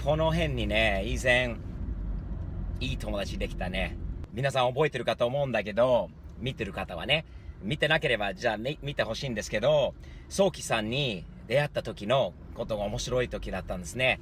この辺にね、以前いい友達できたね。皆さん覚えてるかと思うんだけど、見てる方はね、見てなければじゃあ、ね、見てほしいんですけど、ソウキさんに出会った時のことが面白い時だったんですね。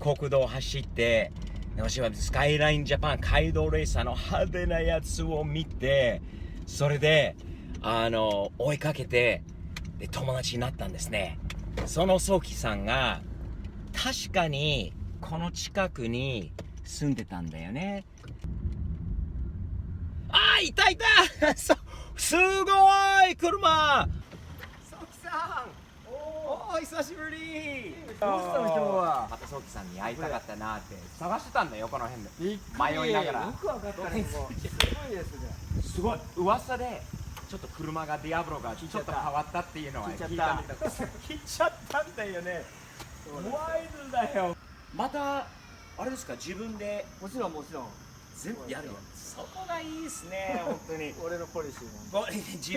国道を走って、私はスカイラインジャパン街道レーサーの派手なやつを見て、それで追いかけてで友達になったんですね。そのソウキさんが確かにこの近くに住んでたんだよね。あー、いたいたすごい車。ソウキさん、おー、久しぶり。どうしたの今日は。またソウキさんに会いたかったなって探してたんだよ、この辺で。びっくり。迷いながらよくわかったね。すごいですね。すごい噂でちょっと車がディアブロがちょっと変わったっていうのは聞いたみたい。聞いちゃったんだよね。ワイルドだよ。またあれですか、自分でもちろんもちろん。全部やるよ。そこがいいですね、本当に。俺のポリシー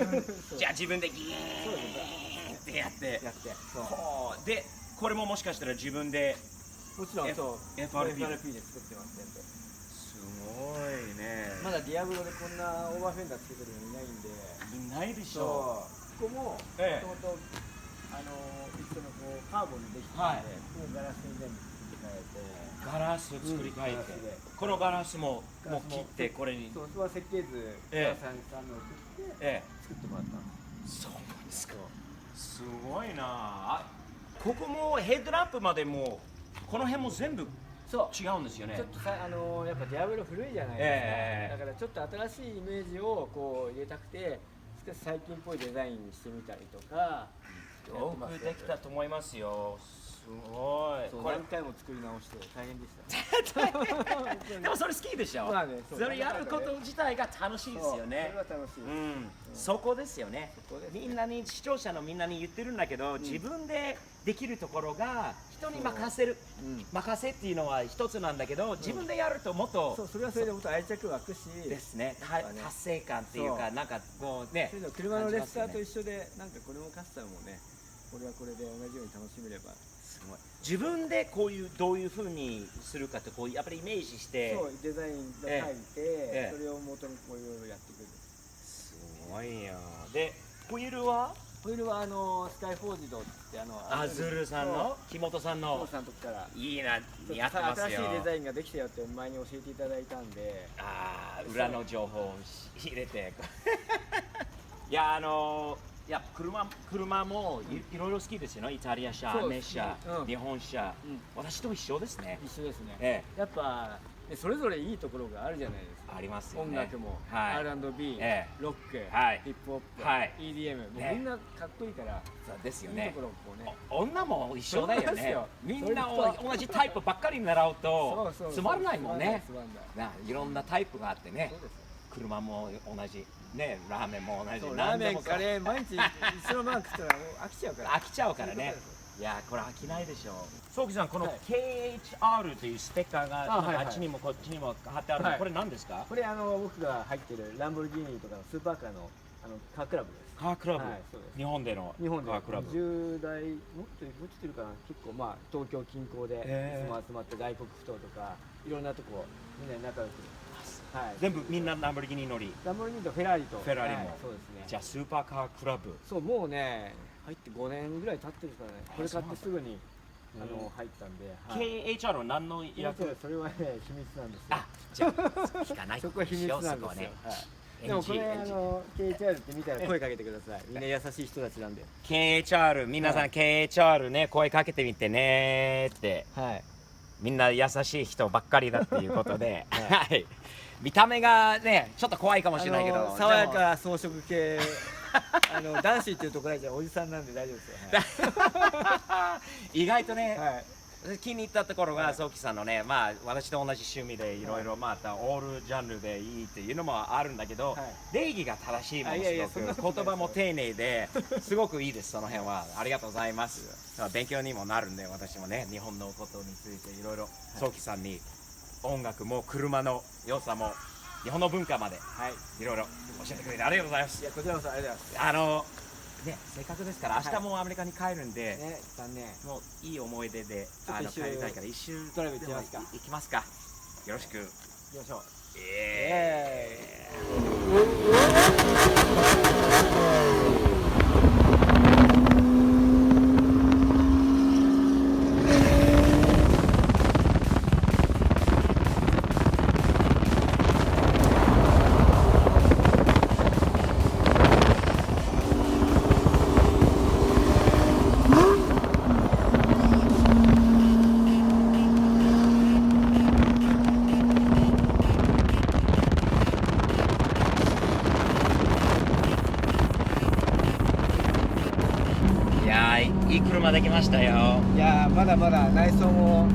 なんで。じゃあ自分でギーンってやってそう。ほうで、これももしかしたら自分でもちろんそう。FRP FRP で作ってます全部。すごいね。まだディアブロでこんなオーバーフェンダーつけてるのいないんで。いないでしょそう。ここももともと一緒のこうカーボンでできてるんで、ここガラスに全部作り変えて。ガラス作り変えて、このガラスももう切ってこれに。そう、それは設計図さんの送って作ってもらったんです。そうなんですか。すごいなあ。ここもヘッドランプまでもこの辺も全部違うんですよね。ちょっとさやっぱディアブロ古いじゃないですか。だからちょっと新しいイメージをこう入れたくて、少し最近っぽいデザインにしてみたりとか。よくできたと思いますよ。すごい。これ何回も作り直して大変でした。でもそれ好きでしょ。まあね、それやること自体が楽しいですよね。それは楽しい。そこですよね。みんなに、視聴者のみんなに言ってるんだけど、自分でできるところが人に任せる、任せっていうのは一つなんだけど、自分でやるともっと、そう、それはそれでもっと愛着湧くしですね。達成感っていうか、なんかこうね、車のレッサーと一緒で、なんかこれもカスタムもね、これはこれで同じように楽しめれば。自分でこういうどういう風にするかってこうやっぱりイメージして、そう、デザインを書いて、それを元にこういろいろやっていくる。すごいよ。でホイールはスカイフォージドってアズルさんの木本さんのさんとこからいいな、似合ってますよ。新しいデザインができたよって前に教えていただいたんで、裏の情報を入れていや車もいろいろ好きですよね。イタリア車、アメ車、日本車、私と一緒ですね。一緒ですね。やっぱそれぞれいいところがあるじゃないですか。ありますよね。音楽も R&B、ロック、ヒップホップ、EDM、みんなかっこいいから。そうですよね。いいところをこうね。女も一緒だよね。みんな同じタイプばっかり狙うとつまらないもんね。いろんなタイプがあってね。車も同じね、ラーメンも同じ。ラーメン、カレー毎日一緒のマン食ったら飽きちゃうから。飽きちゃうからね。いや、これ飽きないでしょう。ソウキさん、この KHR というステッカーがあっちにもこっちにも貼ってあるの、これ何ですか？これ僕が入ってるランボルギーニとかのスーパーカーのカークラブです。カークラブ、日本でのカークラブ。10台もっといるかな。結構まあ東京近郊で集まって外国不当とかいろんなとこみんなで仲良く。全部みんなランボルギーニ乗り。ランボルギーニとフェラーリも。そうですね。じゃあスーパーカークラブ。そう、もうね入って5年ぐらい経ってるからね。これ買ってすぐに入ったんで。KHR は何の役？それはね秘密なんですよ。じゃあ聞かない。そこは秘密なんですよ。でもこれKHR って見たら声かけてください。みんな優しい人たちなんで。KHR、皆さん KHR ね、声かけてみてねって。みんな優しい人ばっかりだっていうことで、見た目がねちょっと怖いかもしれないけど、爽やか装飾系男子っていうところじゃおじさんなんで大丈夫ですよ。意外とね、気に入ったところがソウキさんのね、まあ私と同じ趣味でいろいろまたオールジャンルでいいっていうのもあるんだけど、礼儀が正しいものすごく言葉も丁寧ですごくいいです。その辺はありがとうございます。勉強にもなるんで、私もね日本のことについていろいろソウキさんに音楽も車の良さも日本の文化まではい。いろいろ教えてくれてありがとうございます。いや、こちらこそありがとうございます。ね、せっかくですから明日もアメリカに帰るんで、ね、一旦ね、もういい思い出でちょっと一周帰りたいから一周ドライブ行ってみますか。行きますか。よろしく。行きましょう。いい車できましたよ。いやー、まだまだ内装もイ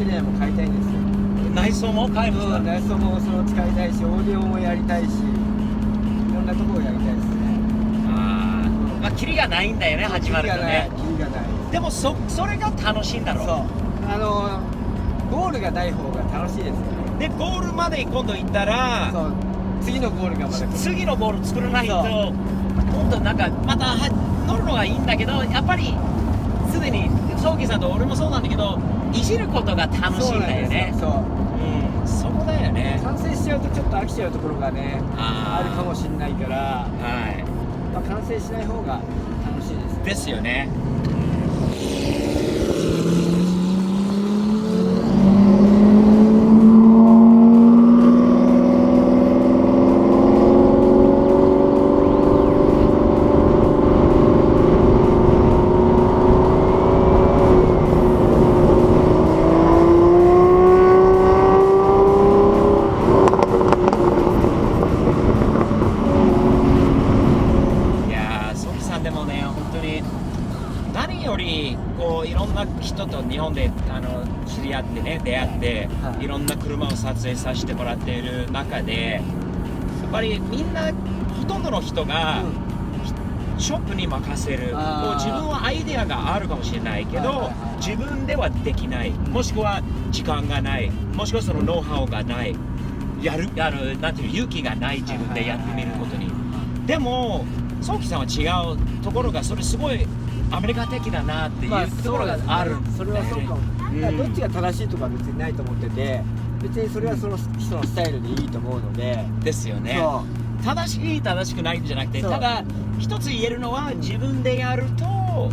ンテリアも買いたいんですよ。内装も買いますか？内装もそのうち買いたいし、オーディオもやりたいし、いろんなところをやりたいですね。まあキリがないんだよね、始まるとね。キリがない。でもそれが楽しいんだろう。そう。ゴールがない方が楽しいですよね。でゴールまで今度行ったら、そう。次のゴールがまだ来る。次のゴール作らないと、今度なんかまた乗るのがいいんだけど、やっぱりすでにソーキーさんと俺もそうなんだけど、いじることが楽しいんだよね。そう。そこだよね。完成しちゃうとちょっと飽きちゃうところがね、あるかもしれないから、はい。まあ、完成しない方が楽しいです。ですよね。いろんな人と日本で知り合ってね、出会って、いろんな車を撮影させてもらっている中で、やっぱりみんなほとんどの人が、ショップに任せる。自分はアイデアがあるかもしれないけど、自分ではできない、もしくは時間がない、もしくはそのノウハウがない、なんていう勇気がない、自分でやってみることに。でもソーキさんは違うところが、それすごいアメリカ的だなっていうところがあるんですね。それはそうかも。どっちが正しいとか別にないと思ってて、別にそれはその人のスタイルでいいと思うので。ですよね。正しい正しくないんじゃなくて、ただ一つ言えるのは、自分でやると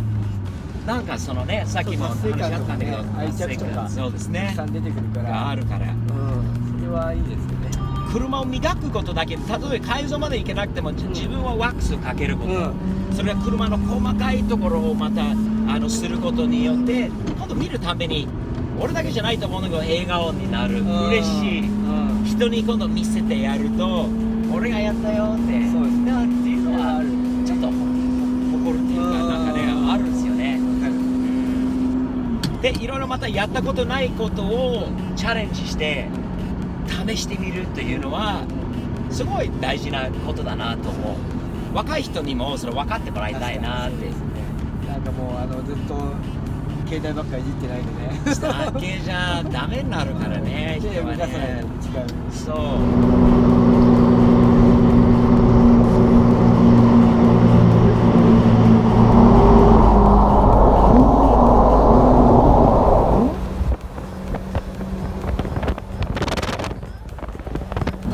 なんかそのね、さっきも話し合ったんだけど、愛着とかそうですね、たくさん出てくるからあるから、それはいいですよね。車を磨くことだけ、例えば改造までいけなくても、自分はワックスかけること、それは車の細かいところをまたすることによって、今度見るたびに俺だけじゃないと思うんだけど、笑顔になる、嬉しい、人に今度見せてやると、俺がやったよって、そうですね、っていうのはちょっと誇るっていうか、なんかね、あるんですよね。で、いろいろまたやったことないことをチャレンジして試してみるというのはすごい大事なことだなと思う。若い人にもそれ分かってもらいたいなって。なんかもうずっと携帯ばっかりいじってないでね。だけじゃダメになるからね、人はね。そう。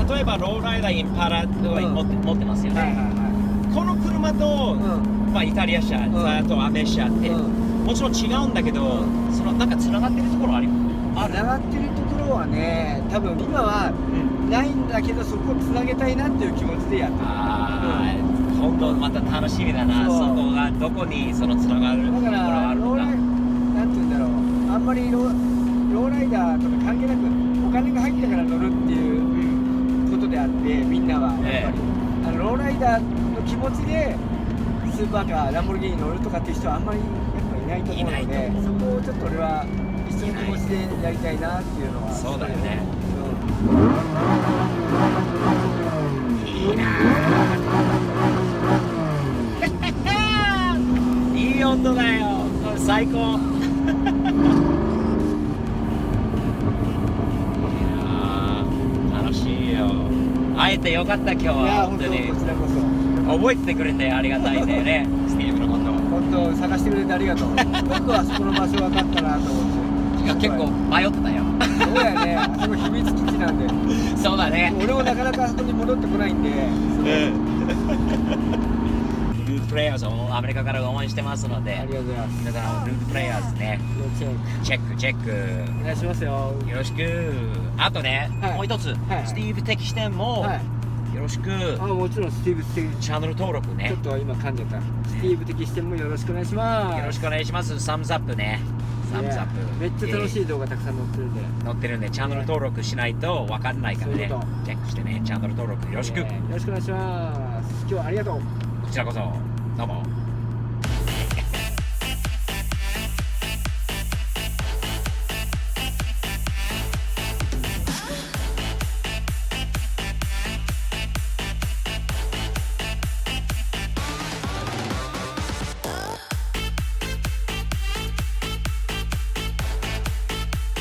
例えばローライダーインパラを持ってますよね。この車と、まあ、イタリア車、あとアメ車って、もちろん違うんだけど、そのなんかつながってるところある？つながってるところはね、多分今はないんだけど、そこをつなげたいなっていう気持ちでやってる。今度また楽しみだな、そこがどこにそのつながるところがあるのか。なんていうんだろう、あんまりローライダーとか関係なく、お金が入ったから乗るっていうことであって、みんなはやっぱり、ローライダーの気持ちでスーパーカー、ランボルギーニ乗るとかっていう人はあんまりやっぱいないと思うので、そこをちょっと俺は一緒の気持ちでやりたいなっていうのは。そうだよね。いいなぁ。いい音だよ。最高。楽しいよ。会えてよかった今日いやは本当本当にこちらこそ覚えててくれてありがたいんだよねスティーブのこと本当探してくれてありがとう僕はそこの場所分かったなと思っていや結構迷ってたよそうやねあそこ秘密基地なんでそうだね俺もなかなかあそこに戻ってこないんでルートプレイヤーズをアメリカから応援してますのでありがとうございます皆さんルートプレイヤーズねチェッチェックチェッククお願いしますよよろしくあとね、はいもう一つ、はいスティーブ的視点も、はいよろしくあもちろんスティーブ的チャンネル登録ねちょっと今噛んじゃったスティーブ的視点もよろしくお願いしますよろしくお願いしますサムズアップねサムズアップめっちゃ楽しい動画たくさん載ってるんで載ってるんでチャンネル登録しないと分かんないからねそういうことチェックしてねチャンネル登録よろしく、よろしくお願いします今日はありがとうこちらこそどうも